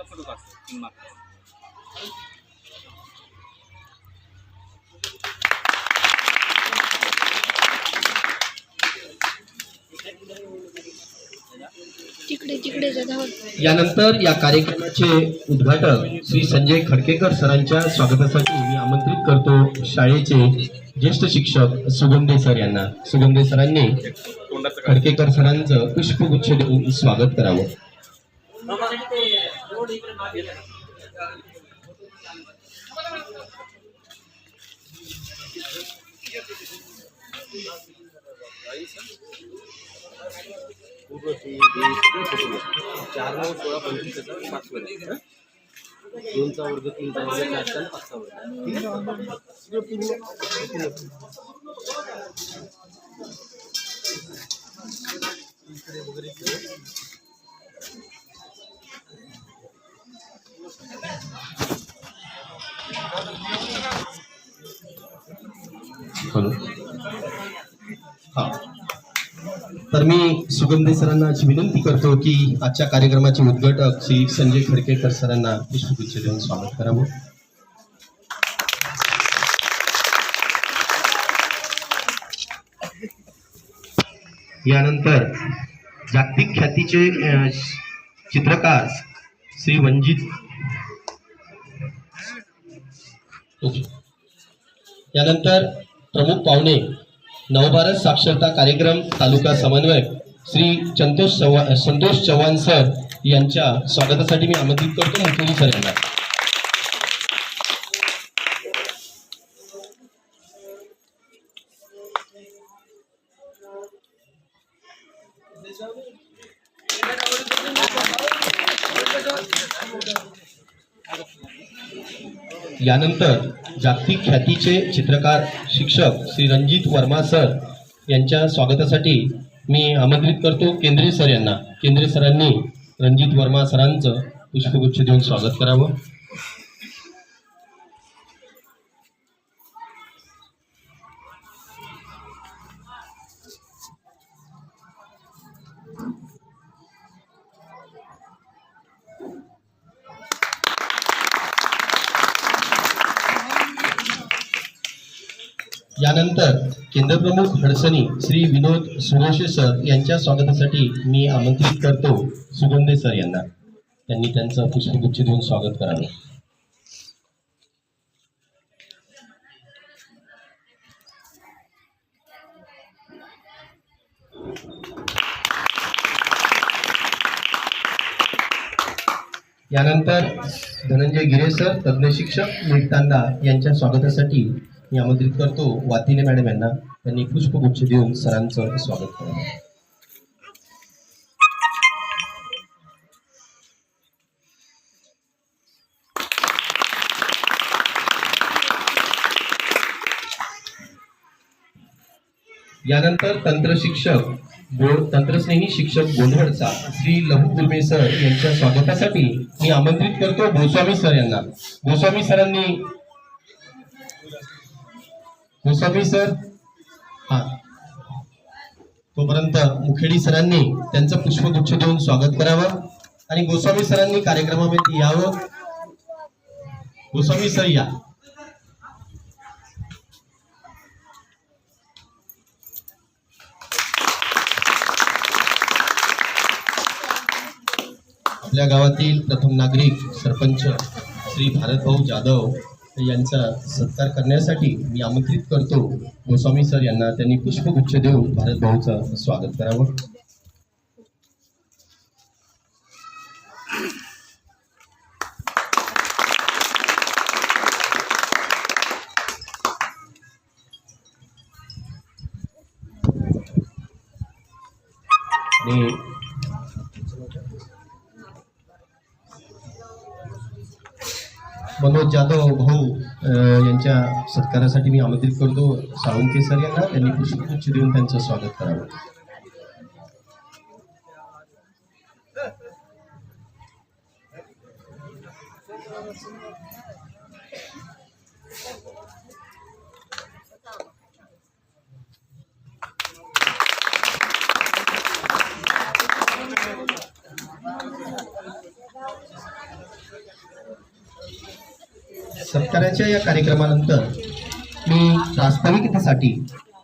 Photo काढतो 3 mark. यानंतर या कार्यक्रमाचे उद्घाटक श्री संजय खडकेकर सरांच्या स्वागतासाठी मी आमंत्रित करतो शाळेचे ज्येष्ठ शिक्षक सुगंधे सर यांना. सुगंधे सरांनी खडकेकर सरांचं पुष्पगुच्छ देऊन स्वागत करावं. चार 9 16 25 5 वर्ग 2चा वर्ग 3चा वर्ग 4चा 5चा वर्ग. तर मी सुगंधे सरांना अशी विनंती करतो की आजच्या कार्यक्रमाचे उद्घाटक श्री संजय खडकेकर सरांना पुष्पगुच्छ देऊन स्वागत करावं. यानंतर जागतिक ख्यातीचे चित्रकार श्री वंजित यानंतर प्रमुख पाहुणे नवभारत साक्षरता कार्यक्रम तालुका समन्वयक श्री संतोष चव्हाण सर यांच्या स्वागतासाठी मी आमंत्रित करतो मुख्यमंत्री सर यांना. यानंतर जागतिक ख्यातीचे चित्रकार शिक्षक श्री रणजित वर्मा सर यांच्या स्वागतासाठी मी आमंत्रित करतो केंद्रे सर यांना. केंद्रे सरांनी रणजित वर्मा सरांचं पुष्पगुच्छ देऊन स्वागत करावं. यानंतर केंद्रप्रमुख हडसणी श्री विनोद सुरोशे सर यांच्या स्वागतासाठी मी आमंत्रित करतो सुगंधे सर यांना. त्यांनी त्यांचं पुष्पगुच्छ देऊन स्वागत करावे. यानंतर धनंजय गिरे सर तज्ञ शिक्षक मिळतांदा यांच्या स्वागतासाठी मी आमंत्रित करतो वातिले मॅडम यांना. त्यांनी पुष्पगुच्छ देऊन सरांचं स्वागत करावं. यानंतर तंत्रस्नेही शिक्षक गोंधळचा श्री लहू गुरमे सर यांच्या स्वागतासाठी मी आमंत्रित करतो गोस्वामी सर यांना. गोस्वामी सर तोपर्यंत मुखेडी सरांनी त्यांचं पुष्पगुच्छ देऊन स्वागत करावं आणि गोस्वामी सरांनी कार्यक्रमामध्ये यावं. गोस्वामी सर या. आपल्या गावातील प्रथम नागरिक सरपंच श्री भारतभाऊ जाधव यांचा सत्कार करण्यासाठी मी आमंत्रित करतो गोस्वामी सर यांना. त्यांनी पुष्पगुच्छ देऊन भारतभाऊचं स्वागत करावं. मनोज जाधव भाऊ यांच्या सत्कारासाठी मी आमंत्रित करतो साळुंके सर यांना. त्यांनी पुष्पगुच्छ देऊन त्यांचं स्वागत करावं. सत्काराच्या या कार्यक्रमानंतर मी प्रास्ताविकतेसाठी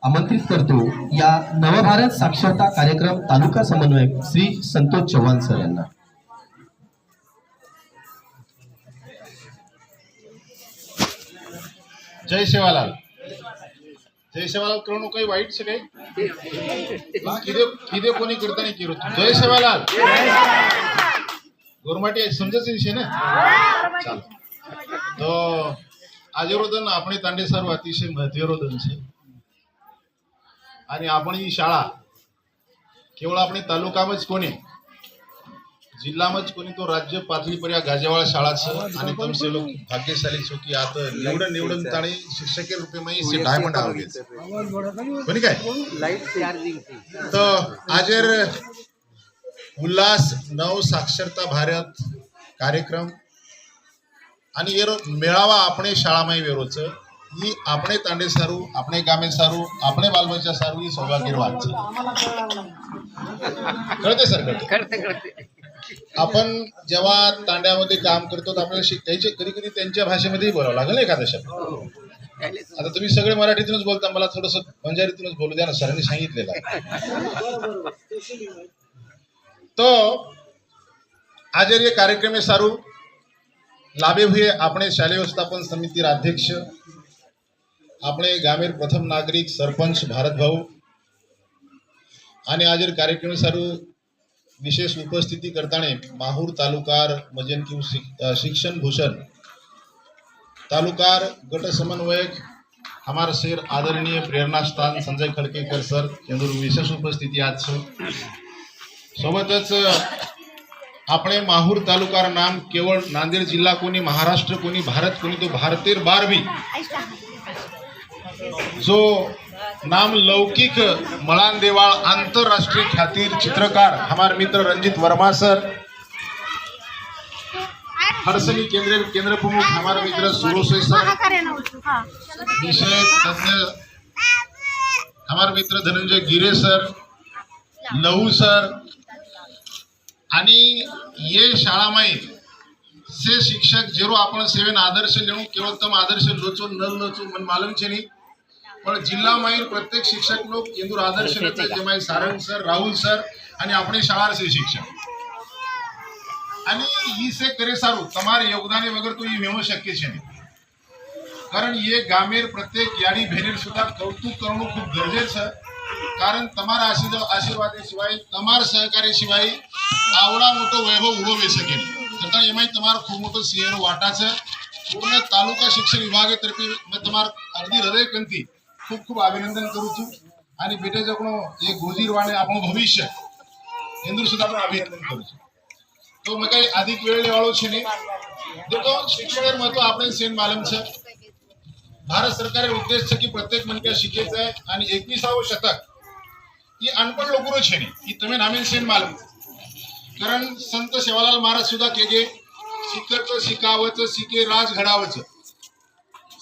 आमंत्रित करतो या नवभारत साक्षरता कार्यक्रम तालुका समन्वयक श्री संतोष चव्हाण सर यांना. जय सेवालाल. जय सेवालाल करू काही वाईट से काही किदे कोणी करता नहीं जय सेवालाल गोरमाटी समजायचा विषय ना. चाल तो आजीरोधन આપણે તાંડેસર અતિશય મધ્યરોધન છે અને આપણી શાળા કેવળ આપણી તાલુકામાં જ કોને જિલ્લામાં જ કોની તો રાજ્ય પાતળી પર આ ગાજેવાળા શાળા છે અને તમે સે લોકો ભાગ્યશાળી છો કે આ તો નિવડન તાણી શિક્ષકે રૂપે માં સે ડાયમંડ આવે છે કોની કાય लाईट चार्जिंग તો આજે उल्हास नव साक्षरता भारत कार्यक्रम आणि ये मेळावा આપણે શાળામાં વેરો છે ઈ આપણે તાંડે સારું આપણે ગામે સારું આપણે બાલબચ્ચા સારું ઈ સૌભાગ્યની વાત છે. कळते सर कळते. आपण जेव्हा तांड्यामध्ये काम करतो तर आपल्याला शिकायचे कधी कधी त्यांच्या भाषेमध्ये बोलावं लागेल एखादा शब्द. आता तुम्ही सगळे मराठीतूनच बोलता मला थोडंसं बंजारीतूनच बोलू द्या ना सरांनी सांगितलेलं आहे. तो आज ये कार्यक्रम में सारू लाभे हुए अपने शालेय व्यवस्थापन समिति अध्यक्ष अपने गामेर प्रथम नागरिक सरपंच भारत भाऊ आणि आज कार्यक्रम सारू विशेष उपस्थिति करताने माहूर तालुकार मजनकीव शिक्षण भूषण तालुकार गट समन्वयक हमारे शेर आदरणीय प्रेरणा स्थान संजय खडकेकर सर यांनी विशेष उपस्थिति आज सोबतच अपने माहूर तालुकार नाम केवळ नांदेड जिल्हा कोणी महाराष्ट्र कोणी भारत कोणी तो भारतेर 12वी जो नाम लौकिक मलान देवाळ आंतरराष्ट्रीय ख्यातिर चित्रकार हमारे मित्र रंजित वर्मा सर हरसनी केंद्र प्रमुख हमारे मित्र सुरोसे सर विषय तज्ञ हमारे मित्र धनंजय गिरे सर लहू सर आणि ये शाळा में से शिक्षक जेरो आपण सेवेन आदर्श लेणू केवळ तम आदर्श लोचो न लोचो मन मालूम छे नहीं पण जिल्हा माहीर प्रत्येक शिक्षक लोग केंदूर आदर्श लेते जेमाई सारंग सर राहुल सर आणि अपने शाळा से शिक्षक आणि ई से करे सारू तमारे योगदाने वगर तो ई वेणो शक्य छे नहीं कारण ये गामेर प्रत्येक याडी भेनेर सुद्धा कौतुक करणं खूप गरजेचं आहे. कारण तमारा आशीर्वादाशिवाय तमार सहकार्याशिवाय आवडा मोठो वैभव उभो होई शके नहीं. तर एमाय तमार खूप मोठो सिंहर वाटाचं पूर्ण तालुका शिक्षण विभागातर्फे मैं तमार अर्धी हृदय कंती खूप खूप अभिनंदन करू छू आणि बेटे जगणो ये गोजीरवाणे आपण भविष्य हिंदू सुद्धा आपण अभिनंदन करू छू. तो मैं काही अधिक वेळ लेवाळो छे नहीं. देखो शिक्षण महत्व આપણે सेन मालूम છે. भारत सरकार उद्देश છે कि प्रत्येक मनक्या शिकेचं आहे आणि 21वे शतक ही अनपढ़ लोगों छे नहीं ही तमें नामेन सेन मालूम कारण संत सेवालाल महाराज सुद्धा केगे शिकत शिकावचं शिके राज घडावचं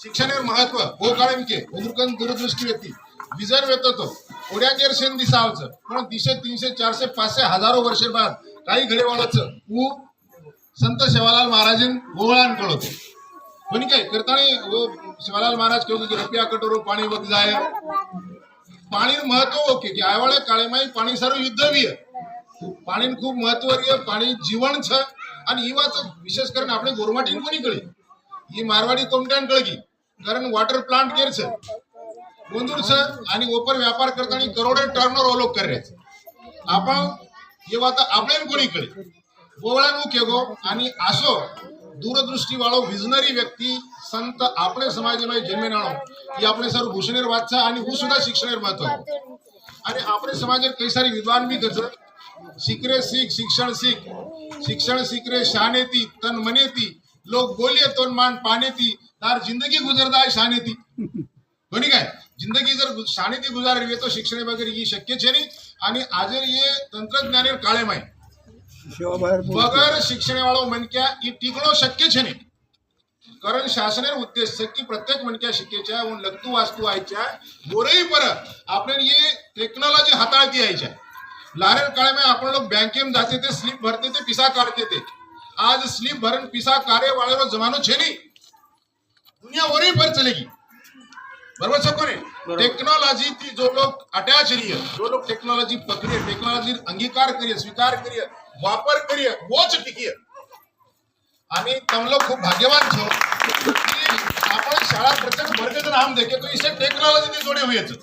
शिक्षणावर महत्व हो काळम के उदुकन दूरदृष्टी व्यक्ती विजर येतो तो ओड्याकेर सेन दिसावचं पण 200 300 400 500 हजारो वर्षे बाद काही घडेवाळाचं ऊ संत सेवालाल महाराजन गोवळान कळतो कोणी काय करतानी वो सेवालाल महाराज कहते कि रुपया कटोरो पानी वग जाए पानी महत्व ओके कि आवाळे काळे में पानी सारू युद्ध भी है पानी खूब महत्व है पानी जीवन छ आणि ही बात विशेष करून આપણે गोरमाटीन कोणी कळी ही मारवाडी कोमटान कळगी कारण वॉटर प्लांट केर छ गोंदूर छ आणि ओपर व्यापार करतानी करोडो टर्नओवर ओलोक कर रे आपण ही बात આપણે कोणी कळी गोवळानु केगो आणि आसो दूरदृष्टि वाळो विजनरी व्यक्ति संत अपने समाज में जन्मे नाणो ये अपने सर भूषणेर वात छे आणि हूँ सुद्धा शिक्षणेर महत्व आणि अपने समाज कई सारी विद्वान भी करছে शिकरे सीख शिक्षण सीखरे शानेती तन मनेती लोग बोलिए तन मान पानेती तार जिंदगी गुजरदा है शानेती कोणी काय जिंदगी जर शानेती गुजारवी तो शिक्षण वगैरे ही शक्य छे नहीं आणि आज ये तंत्रज्ञानेर काळे माय बगर शिक्षण वालों मनक्या ई टिकणो शक्य छे नहीं कारण शासनेर उद्देश है कि प्रत्येक मनक्या शिकेच्या उन लगतू वास्तु आयच्या गोरई पर आपने ये टेक्नोलॉजी हाताळती आयच्या लारेर काळे में आपण लोग बैंक में जाते थे स्लिप भरते थे पिसा काटते थे आज स्लिप भरन पिसा कार्य वाले रो जमानो छे नहीं दुनिया वही पर चलेगी। बराबर सबको ने टेक्नोलॉजी थी जो लोग अटैच रही है, जो लोग टेक्नोलॉजी पकड़िए, टेक्नोलॉजी अंगीकार करिए, स्वीकार करिए, वापर करिए, वोच टिकिए। आणि तुम लोग खूप भाग्यवान छो की आपण शाळा प्रत्येक वर्ग जर हम देखे तो इसे टेक्नॉलॉजी ने जोडे हुए छे।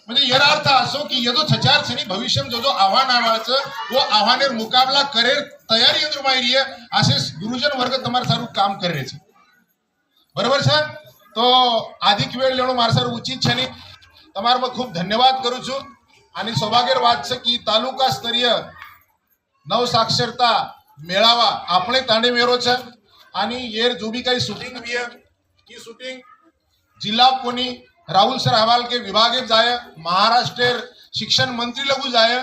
म्हणजे यार अर्थ असो की ये जो छचार छनी भविष्य जो जो आव्हान आवाचं वो आव्हानेर मुकाबला करे तयारी अंदर माई रही है। आशे गुरुजन वर्ग તમાર સારું કામ કરી રહે છે। બરાબર છે તો આધિક વેળ લેણો માર સર ઉચિત છે ની તમારમાં ખૂબ ધન્યવાદ કરું છું। आणि સૌભાગ્યર વાત છે की તાલુકા સ્તરીય નવ સાક્ષરતા मेळावा આપણે તાંડે મેરો છે। आणि येर जो भी काही शूटिंग भी है की शूटिंग जिल्हा कोणी राहुल सर हवाल के विभागे जाय, महाराष्ट्र शिक्षण मंत्री लगू जाय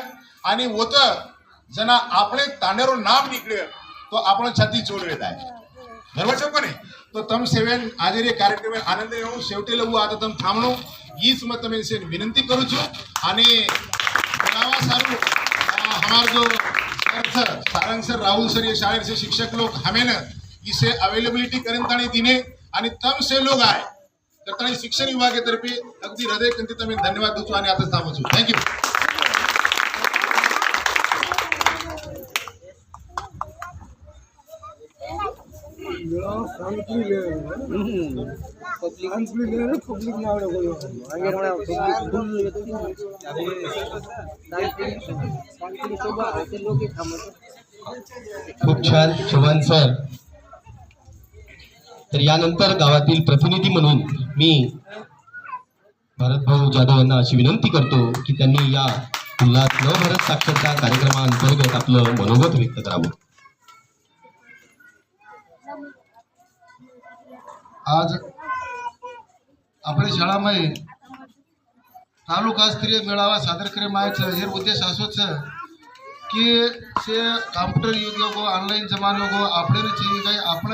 आणि होत जना આપણે તાંડેરો નામ નીકળે તો આપણો છાતી ચોડવે જાય। बरोबर છે कोणी तो तम सेवन आज रे कार्यक्रम आनंद येऊ शेवटी लगू आता तम थांबणो हीच मत मी से विनंती करू छु। आणि मेळावा सारू हमार जो सारंग सर राहुल सर ये शाळेर से शिक्षक लोग हमें न इसे अवेलेबिलिटी करेन ताणी दिने आणि तम से लोग आए तर ताणी शिक्षण विभागातर्फे अगदी हृदय कंतित मी धन्यवाद देतो आणि आता थांबू छु। थँक्यू। खूप छान चव्हाण सर। तर यानंतर गावातील प्रतिनिधी म्हणून मी भरतभाऊ जाधव यांना अशी विनंती करतो की त्यांनी या उल्हास नवभारत साक्षरता कार्यक्रमाअंतर्गत आपलं मनोगत व्यक्त करावं। आज अपने शाला में तालुका स्तरीय मेळावा सादर करे मायच हे उद्देश असोच कि से कॉम्प्युटर युग हो ऑनलाइन जमानो हो आपने चाहिए गए आपण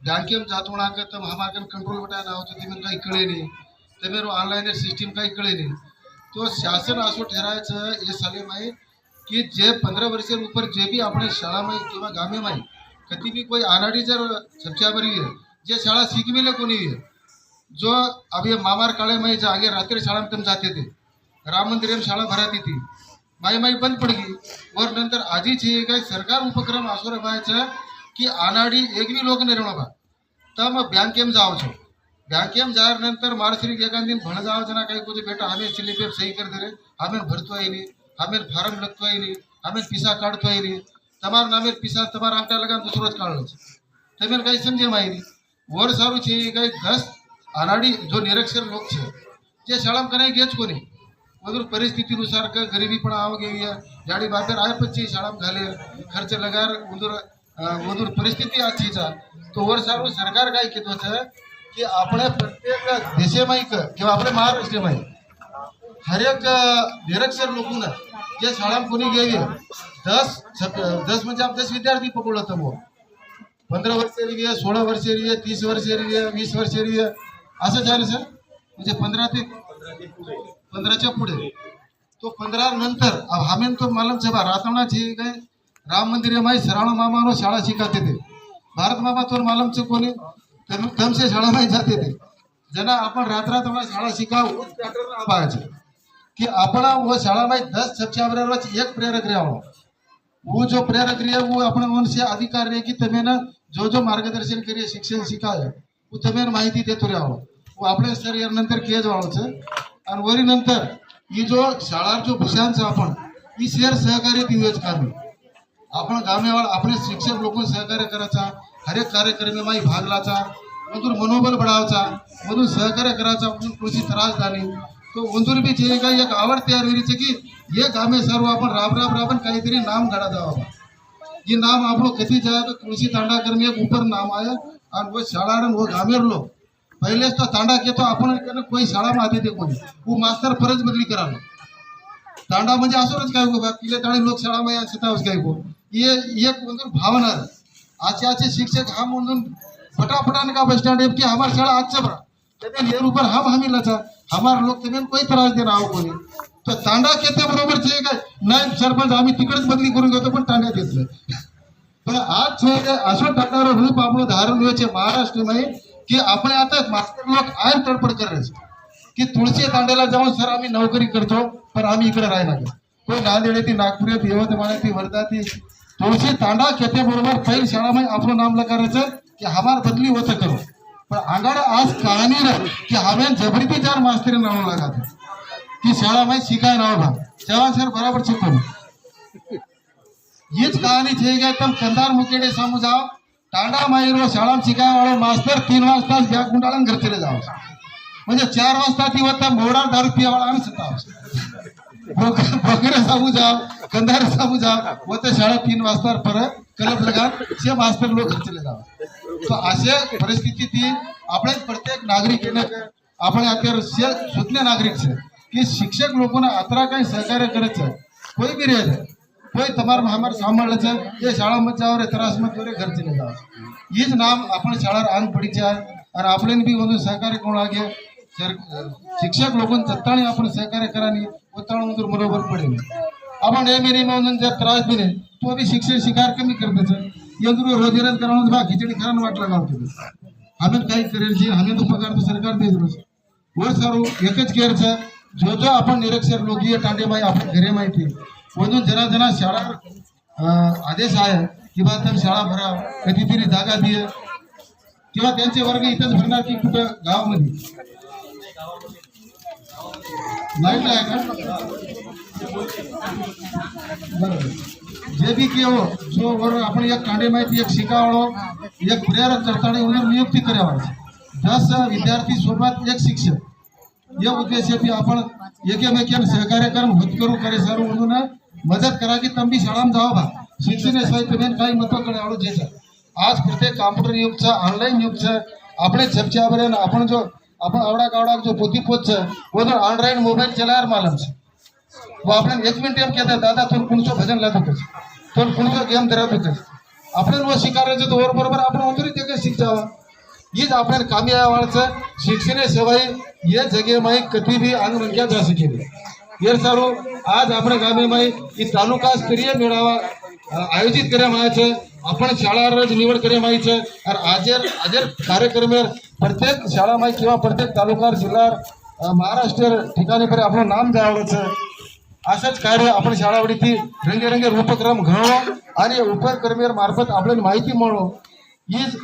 बैंक में जात होना के तब हमारे कंट्रोल बटा ना हो तो तेमें कहीं कळे नहीं, तेमें ऑनलाइन सिस्टम कहीं कळे नहीं। तो शासन असो ठहरायचं ये साले में कि जे 15 वर्ष ऊपर जे भी अपने शाला में किंवा गामे में कभी भी कोई आनाड़ी जर चर्चा बरी है जे शाला सीख मिले कोनी है जो अभी मामार काले में जो आगे रात्रि शाला में तुम जाते थे राम मंदिर में शाला भराती थी माई माई बंद पड़ गई और नंतर आजी चाहिए का सरकार उपक्रम आसो रहा कि आनाड़ी एक भी लोग नहीं रहना बा तब बैंक में जाओ छो बैंक में जाए नंतर मारश्री एक दिन भण जाओ जना कहीं कुछ बेटा हमें चिल्ली पे सही कर दे रहे हमें भरतो ही नहीं हमें फार्म लगतो ही नहीं हमें पिसा काटतो ही नहीं तमार नामेर पिसा तमार आंकड़ा लगा दूसरोज काढलो तमें कहीं समझे माहिती वर सारू छे कहीं 10 अनाड़ी जो निरक्षर लोग छे जे शाळा कनाई गेच कोनी मधुर परिस्थितीनुसार का गरीबी पण आव गई है जाडी बापेर आय पच्ची शाळा घाले खर्च लगार मधुर परिस्थिती अच्छी चा तो वर सारू सरकार काय कितो छे कि अपने प्रत्येक देशे में किंवा अपने महाराष्ट्र में हर एक निरक्षर लोगों जे शाळा कोणी गेली 10 म्हणजे आप 10 विद्यार्थी पकडलो तर 15 वर्ष रही है 16 वर्ष रही है 30 वर्ष रही है 20 वर्ष रही है असं झालं सर म्हणजे 15 ते 15च्या पुढे तो 15 नंतर अब हमें तो मालूम छे रातवणा छे काय राम मंदिर में शराणो मामा नो शाळा शिकाते थे भारत मामा तो मालूम छे कोणी तम से शाळा में जाते थे जना अपन रात रात शाळा शिकाव पाहिजे कि अपना वो शाला में 10 छात्र एक प्रेरक रहा वो जो प्रेरक रहे वो अपने उनसे अधिकार रहे कि तमें ना जो जो मार्गदर्शन करिए शिक्षण सिखाए वो तमें माहिती देतो रहा वो अपने सर यार नंतर केज वाळो और वरी नंतर ये जो शाळा जो भूषांचं आपण ही शेअर सहकार्य दिवेच काम आपण गामेवाळ अपने शिक्षक लोगों सहकार्य करायचा हर एक कार्यक्रम में भाग लाचा मधुर मनोबल बढ़ावचा मधुर सहकार्य करायचा कृषी त्रासदानी तो उंदूर भी चाहिए का एक आवड तयार होईल की ये गामे सर्व आपण राबन काहीतरी नाम गड़ा जावा ये नाम आप लोग कथी जाए तो कृषि तांडा कर्मी एक ऊपर नाम आया और वो शाला वो गामेर लोग पहले तो तांडा के तो अपन कोई शाला में आते थे कोई वो मास्टर फरज बदली करा तांडा म्हणजे असोच काय गो बाकी ताणे लोक शाळा में सतावस काय गो ये एक उंदूर भावना आचे शिक्षक हम उंदूर फटाफटाने का बस स्टैंड कि हमार शाला आज बरा तमें ये ऊपर हम लचा हमारे लोग तमें कोई त्रास देना आओ कोणी तो तांडा केते बरोबर छे काय नाही सरपंच आम्ही तिकडेच बदली करून घेतो पण तांड्यात येतलं पण आज છે અશોક ટાટાનો રૂપ આપણું ધારણ થયું છે મહારાષ્ટ્રમાં की આપણે आता मास्टर लोक आयर तडपड करायचे की तुळशी तांड्याला जाऊन सर आम्ही नोकरी करतो पण आम्ही इकडे राहायला लागलो कोण नांदेड येते नागपूर येते यवतमाळ येते वर्धा येते तुळशी तांडा खेते बरोबर पहिली शाळामध्ये आपलं नाम लगारायचं की हमार बदली होतं करो पण आंगाडा आज कहानी रह की हमें जबरती चार मास्तर नाव लगाते की शाळामध्ये शिकाय नाव भा जवान सर बराबर शिकवलं हीच कहानी થઈ ગઈ તમ કંધાર મુકેડે સામુ જાઓ टांडा माईरो शाळाम शिकाय वाले मास्तर 3 वाजता बॅग गुंडाळून घर चले जाव म्हणजे 4 वाजता ती होता मोडा दारू पिया वाला आम्ही सताव वगैरे सामू जाव कंधार सामू जाव होते शाळा 3 वाजता परत कलप लगा से मास्तर लोक घर चले जाव तो अशा परिस्थितीत આપણે प्रत्येक नागरिकाने આપણે અત્યારે સુજ્ઞ नागरिक છે કે શિક્ષક લોકોને આતરા કઈ સહકાર્ય કરે છે કોઈ બી રહે कोई तमार हमार सांभाळ છે એ શાળામાં જાવ રે ત્રાસમાં જોરે ઘર ચલે જાવ એ જ નામ આપણે શાળા આંગ પડી છે અને આપણે બી ಒಂದು સહકાર્ય કોણ લાગે शिक्षक लोकांना चत्ताणी आपण सहकार्य करानी उताळ मंदूर बरोबर पडेल आपण हे मेरी म्हणून जर त्रास दिले तो बी शिक्षक शिकार कमी करतेच यंत्र रोजगार करावं बा खिचडी खाणं वाटला गावतो आम्ही काही करेल जी आम्ही तो पगार तो सरकार देत रोज वर सारू एकच केअर છે जो जो आपण निरक्षर लोक ये टांडेबाई आपण घरे माहिती म्हणून जना शाळा आदेश आहे की बा तर शाळा भरा कधीतरी जागा दिए किंवा त्यांचे वर्ग इथंच भरणार की कुठं गावामध्ये लाईट आहे का बरोबर जे बी के हो जो वर आपण एक कांडे माहिती एक शिकावळो एक प्रेरक करताना उन्हें नियुक्ती करावा 10 विद्यार्थी सोबत एक शिक्षक या उद्देशाने आपण एकमेकांना सहकार्य करून होतकरू करे सारू म्हणून मदत करा की तंबी शाळाम जावा बा शिक्षणाशिवाय तुम्ही काही महत्वाकडे आवडू द्यायचं आज प्रत्येक कॉम्प्युटर युगचा ऑनलाईन युगचा આપણે ચર્ચા બરે आपण जो आपण आवडा गावडा जो पोती पोच છે वो तो ऑनलाइन मोबाइल चलायर मालूम છે वो आपण 1 मिनिट एम कहता दादा तुम कुणचो भजन लागू कस तुम कुणचो गेम धराव कस आपण वो शिकारायचं तो बरोबर आपण अंतरी ते शिक जावा हीच आपण कामी आवाळचं शिक्षणे सवय ये जगे माई कधी भी अंग मंग्या जा सकेल येर सारू आज आपण गामी माई की तालुका स्तरीय मेळावा आयोजित करे मायाचं आपण शाळा रोज निवड करे माहीचं और आजर कार्यक्रम प्रत्येक शाळा माई किंवा प्रत्येक तालुका जिल्हा महाराष्ट्र ठिकाणी पर आपलं नाम जावचं असंच कार्य आपण शाळावडीती रंगेरंगे उपक्रम घडवू आणि उपक्रमेर मार्फत आपल्याला माहिती मिळवू हीच